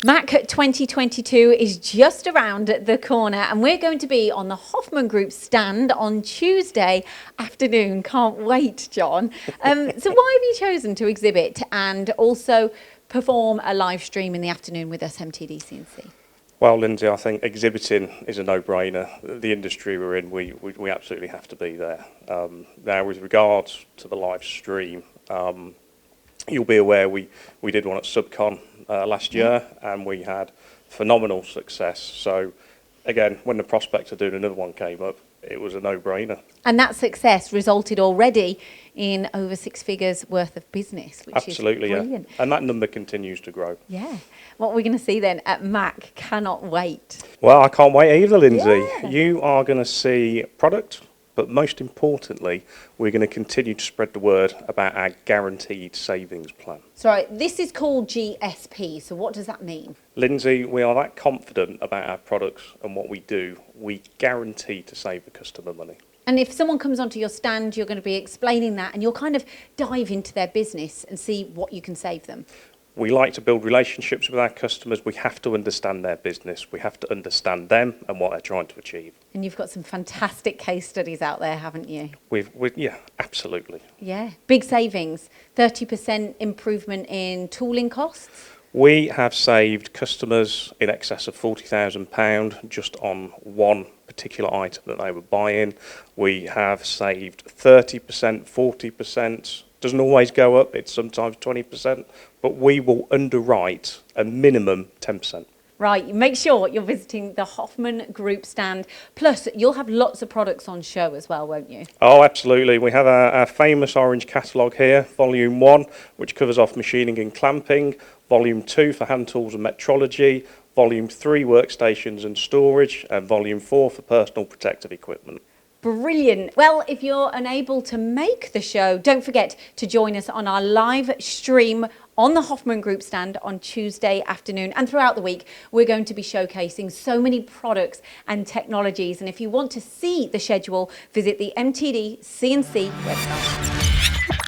Mac 2022 is just around the corner and we're going to be on the Hoffmann Group stand on Tuesday afternoon. Can't wait, John. So why have you chosen to exhibit and also perform a live stream in the afternoon with us, MTD CNC? Well, Lindsay, I think exhibiting is a no-brainer. The industry we're in, we absolutely have to be there. Now, with regards to the live stream, you'll be aware we did one at Subcon last year and we had phenomenal success. So again, when the prospect of doing another one came up, it was a no-brainer. And that success resulted already in over 6 figures worth of business, which Absolutely, is brilliant. Yeah. And that number continues to grow. Yeah. What we're going to see then at Mac, cannot wait. Well, I can't wait either, Lindsay. Yeah. You are going to see product, but most importantly, we're going to continue to spread the word about our guaranteed savings plan. Sorry, this is called GSP, so what does that mean? Lindsay, we are that confident about our products and what we do, we guarantee to save the customer money. And if someone comes onto your stand, you're going to be explaining that and you'll kind of dive into their business and see what you can save them. We like to build relationships with our customers. We have to understand their business. We have to understand them and what they're trying to achieve. And you've got some fantastic case studies out there, haven't you? Yeah, absolutely. Yeah, big savings, 30% improvement in tooling costs. We have saved customers in excess of £40,000 just on one particular item that they were buying. We have saved 30%, 40%. Doesn't always go up, it's sometimes 20%, but we will underwrite a minimum 10%. Right, make sure you're visiting the Hoffmann Group stand. Plus, you'll have lots of products on show as well, won't you? Oh, absolutely. We have our famous orange catalogue here, Volume 1, which covers off machining and clamping, Volume 2 for hand tools and metrology, Volume 3 workstations and storage, and Volume 4 for personal protective equipment. Brilliant. Well, if you're unable to make the show, don't forget to join us on our live stream on the Hoffmann Group stand on Tuesday afternoon. And throughout the week, we're going to be showcasing so many products and technologies. And if you want to see the schedule, visit the MTD CNC website.